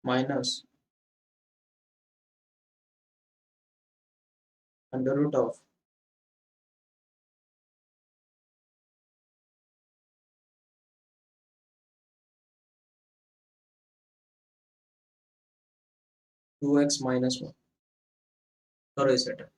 minus under root of two x minus one. करो इसे सेट।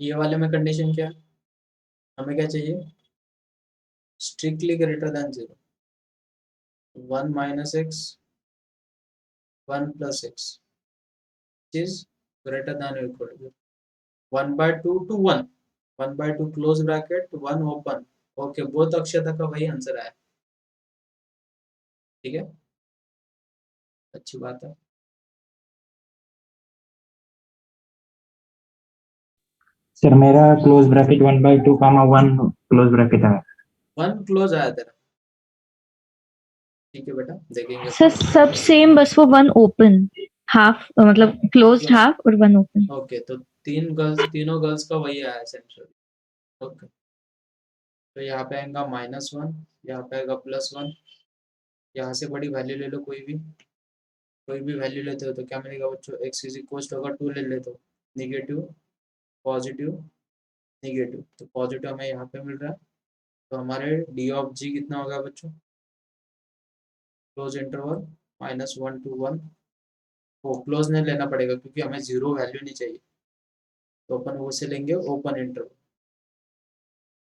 ये वाले में कंडीशन क्या है? हमें क्या चाहिए? Strictly greater than 0, 1 minus x 1 plus x is greater than equal to 1/2 to 1, 1/2 close bracket 1 open. Okay, both Akshata का वही आंसर आया। ठीक है, अच्छी बात है। सर मेरा क्लोज ब्रैकेट 1/2 कामा 1 क्लोज ब्रैकेट है। 1 क्लोज आया तेरा। ठीक है बेटा, देखेंगे। सर सब सेम, बस वो वन ओपन, हाफ मतलब क्लोज्ड हाफ और वन ओपन। ओके, तो तीनों गर्ल्स का वही आया सेंट्रल। ओके, तो यहाँ पे आएगा -1, यहाँ पे आएगा +1। यहाँ से बड़ी वैल्यू ले लो, कोई भी वैल्यू लेते हो तो क्या मिलेगा बच्चों? x इज इक्वल टू, अगर 2 ले लेते हो, निगेटिव पॉजिटिव निगेटिव, तो पॉजिटिव हमें यहाँ पे मिल रहा है। तो हमारे डी ऑफ जी कितना होगा बच्चों? Close interval -1 to 1। वो क्लोज नहीं लेना पड़ेगा क्योंकि हमें 0 वैल्यू नहीं चाहिए, तो अपन वो से लेंगे open interval.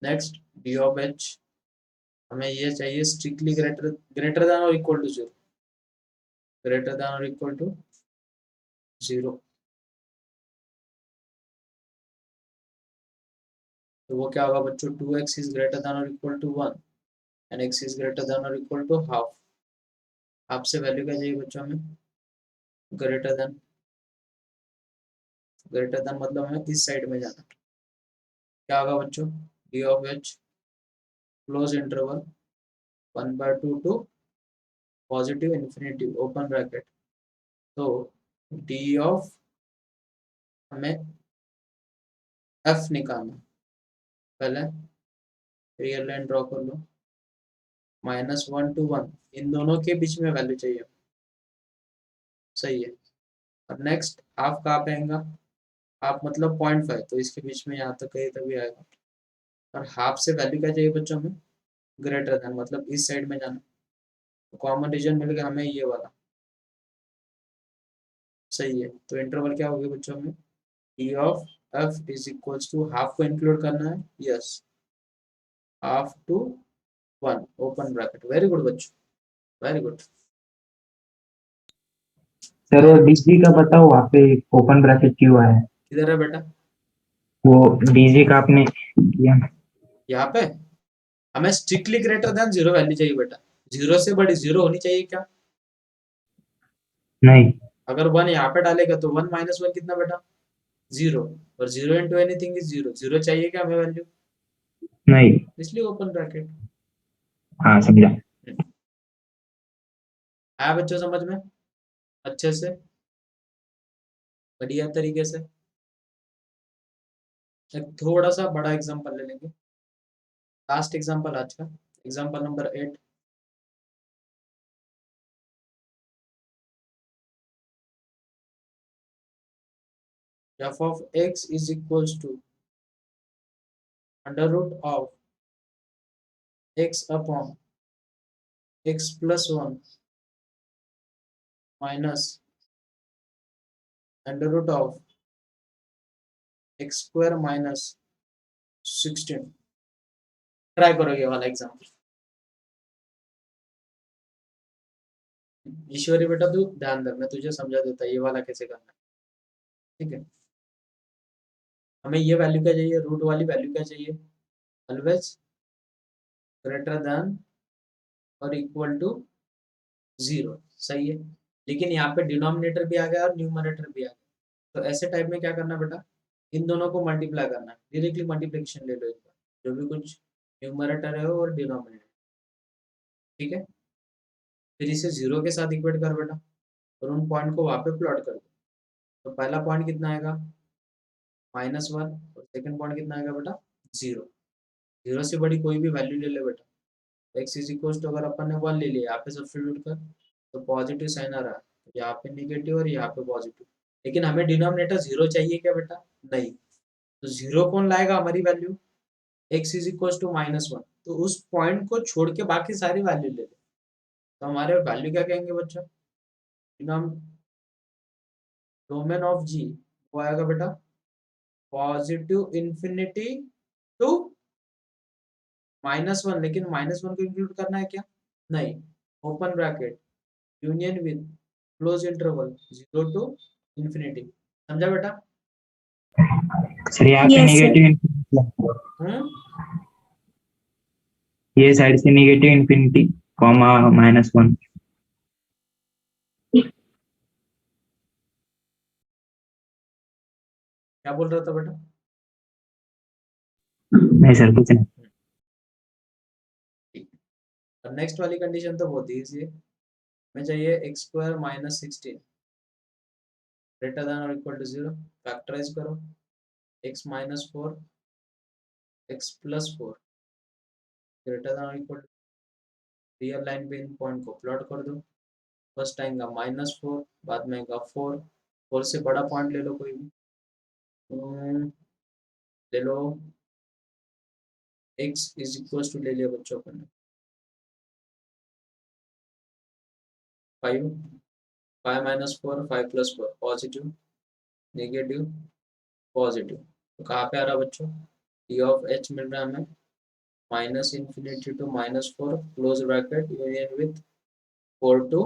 Next D of H, हमें ये चाहिए स्ट्रिक्टली ग्रेटर देन और इक्वल टू 0, ग्रेटर देन और इक्वल टू 0। तो वो क्या होगा बच्चों? 2x इज ग्रेटर देन और equal to 1 and x is greater than और इक्वल टू हाफ। हाफ से वैल्यू क्या चाहिए बच्चों हमें? Greater then. ग्रेटर देन मतलब हमें इस साइड में जाना। क्या होगा बच्चों? D of H close interval 1/2 to positive infinity open bracket. तो डी ऑफ हमें एफ निकालना। पहले रियल लाइन ड्रॉ कर लो, -1 to 1, इन दोनों के बीच में वैल्यू चाहिए। सही है। और नेक्स्ट हाफ कहाँ पे आएगा? हाफ मतलब 0.5, तो इसके बीच में यहाँ तक कहीं तभी आएगा। और हाफ से वैल्यू क्या चाहिए बच्चों में? ग्रेटर देन मतलब इस साइड में जाना, तो कॉमन रीजन मिल गया हमें ये वाला, सही है। तो इंटरवल क्या हो गया बच्चों में, e of f is equals to half को इंक्लूड करना है, yes, half to 1 open bracket. Very good बच्चों, वेरी गुड। सर वो डीजी का बताओ, वहाँ पे ओपन ब्रैकेट क्यों आया है? किधर है बेटा, वो डीजी का आपने किया। यहाँ पे हमें स्ट्रिक्टली ग्रेटर देन 0 वैल्यू चाहिए बेटा, 0 से बड़ी 0 होनी चाहिए क्या? नहीं, अगर 1 यहाँ पे डालेगा तो 1 माइनस 1 कितना बेटा, 0, और 0 इंटू एनीथिंग इज 0, 0 चाहिए क्या हमें वैल्यू, नहीं। इसलिए ओपन ब्रैकेट। हाँ समझा। आया बच्चों समझ में अच्छे से, बढ़िया तरीके से। एक थोड़ा सा बड़ा एग्जांपल ले लेंगे, लास्ट एग्जांपल आज का, example number 8। f of x is equals to under root of x upon x plus 1 minus under root of x square minus 16। Try करो ये वाला एग्जांपल। ईश्वरी बेटा तू ध्यान दे, मैं तुझे समझा देता ये वाला कैसे करना है, ठीक है। हमें ये वैल्यू क्या चाहिए, रूट वाली वैल्यू क्या चाहिए, ऑलवेज ग्रेटर देन और इक्वल टू 0, सही है। लेकिन यहाँ पे डिनोमिनेटर भी आ गया और न्यूमरेटर भी आ गया, तो ऐसे टाइप में क्या करना बेटा, इन दोनों को मल्टीप्लाई करना है, डायरेक्टली मल्टीप्लिकेशन ले लो एक बार, जो भी कुछ न्यूमरेटर है और डिनोमिनेटर, ठीक है। फिर इसे 0 के साथ इक्वेट कर बेटा, और उन पॉइंट को वहाँ पे प्लॉट कर दो। तो पहला पॉइंट कितना आएगा, -1, और सेकंड पॉइंट कितना आएगा बेटा, 0। 0 से बड़ी कोई भी वैल्यू ले ले बेटा, x इज इक्वल टू, अगर अपन ने 1 ले लिया यहाँ पे सब्स्टिट्यूट कर, तो पॉजिटिव साइन आ रहा है, तो यहाँ पे निगेटिव और यहाँ पे पॉजिटिव। लेकिन हमें डिनोमिनेटर 0 चाहिए क्या बेटा, नहीं, तो 0 कौन लाएगा हमारी value, x is equal to -1, तो उस पॉइंट को छोड़ के बाकी सारी वैल्यू ले ले, तो हमारे वैल्यू क्या कहेंगे बच्चों, डोमेन ऑफ जी वो आएगा बेटा पॉजिटिव इंफिनिटी टू -1, लेकिन -1 को इंक्लूड करना है क्या, नहीं, open bracket union with close interval 0 to infinity, समझा बेटा। सर यहाँ पे Yes, sir. नेगेटिव, ये साइड से नेगेटिव इन्फिनिटी कॉमा -1। क्या बोल रहा था बेटा, नहीं सर कुछ नहीं। और नेक्स्ट वाली कंडीशन तो बहुत ईजी है, हमें चाहिए x² - 16 ग्रेटर देन और इक्वल टू 0, फैक्टराइज करो, x - 4 x + 4 ग्रेटर देन और इक्वल टू, रियल लाइन पे इन पॉइंट को प्लॉट कर दो। फर्स्ट आएगा -4, बाद में आएगा 4, 4 से बड़ा पॉइंट ले लो कोई भी, ले लो x इज इक्वल टू, ले लिया बच्चों को 5, 5 - 4 5 + 4 पॉजिटिव नेगेटिव पॉजिटिव, तो कहाँ पे आ रहा बच्चों, e ऑफ h मिल रहा है हमें -∞ to -4 close bracket union with 4 to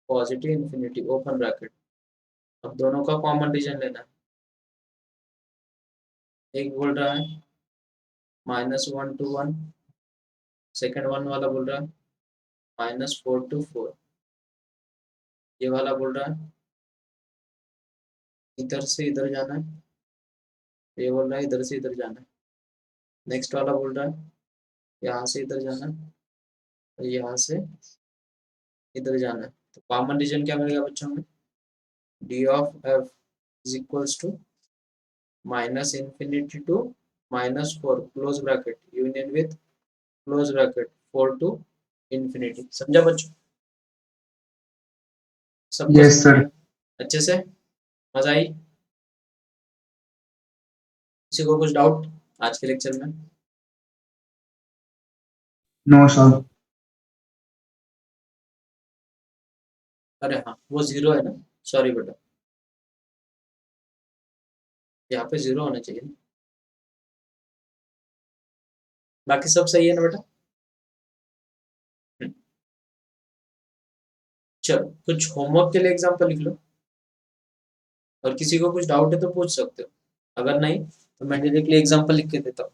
positive infinity open bracket. अब दोनों का कॉमन रीजन लेना है, एक बोल रहा है -1 to 1, सेकंड वन वाला बोल रहा है -4 to 4, ये वाला बोल रहा है इधर से इधर जाना है, ये बोल रहा है इधर से इधर जाना है, नेक्स्ट वाला बोल रहा है यहाँ से इधर जाना है और यहाँ से इधर जाना है। तो कॉमन रीजन क्या मिलेगा बच्चों में, d of f is equals to -∞ to -4 close bracket union with close bracket 4 to infinity, समझा बच्चों, सबको Yes, समझ sir. में अच्छे से, मजा आई, किसी को कुछ डाउट आज के लेक्चर में? No, sir. अरे हाँ, वो 0 है ना, सॉरी बेटा, यहाँ पे 0 होना चाहिए ना। बाकी सब सही है ना बेटा? हम्म, चलो कुछ होमवर्क के लिए एग्जाम्पल लिख लो, और किसी को कुछ डाउट है तो पूछ सकते हो, अगर नहीं तो मैं डायरेक्टली एग्जाम्पल लिख के देता हूँ।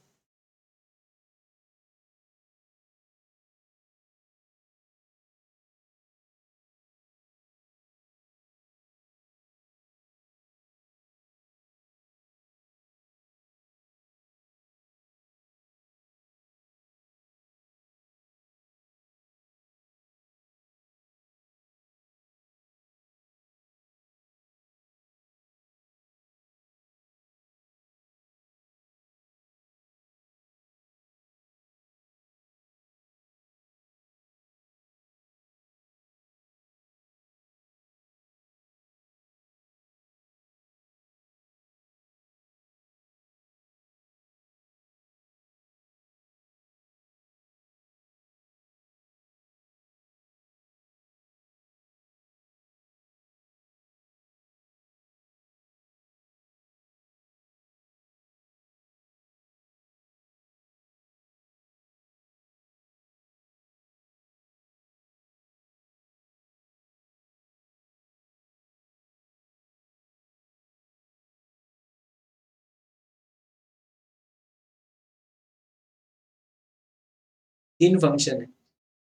तीन फंक्शन है,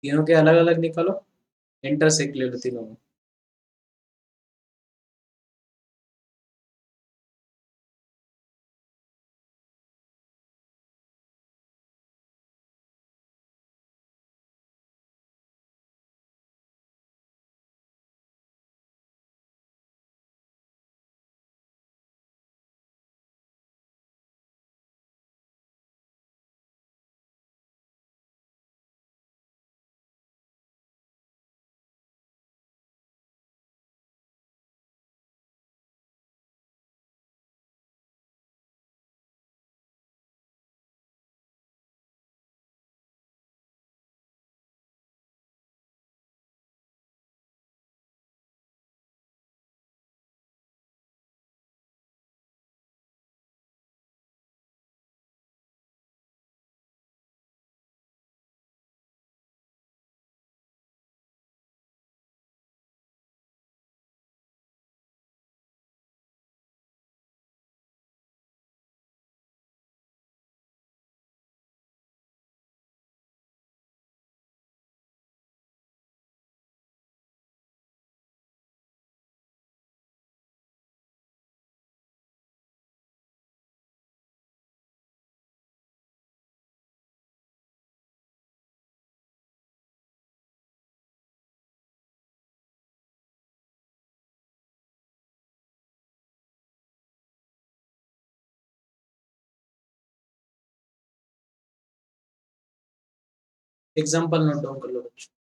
तीनों के अलग अलग निकालो, इंटरसेक्ट ले लो तीनों में। एग्जाम्पल नोट डाउन कर लो बच्चों।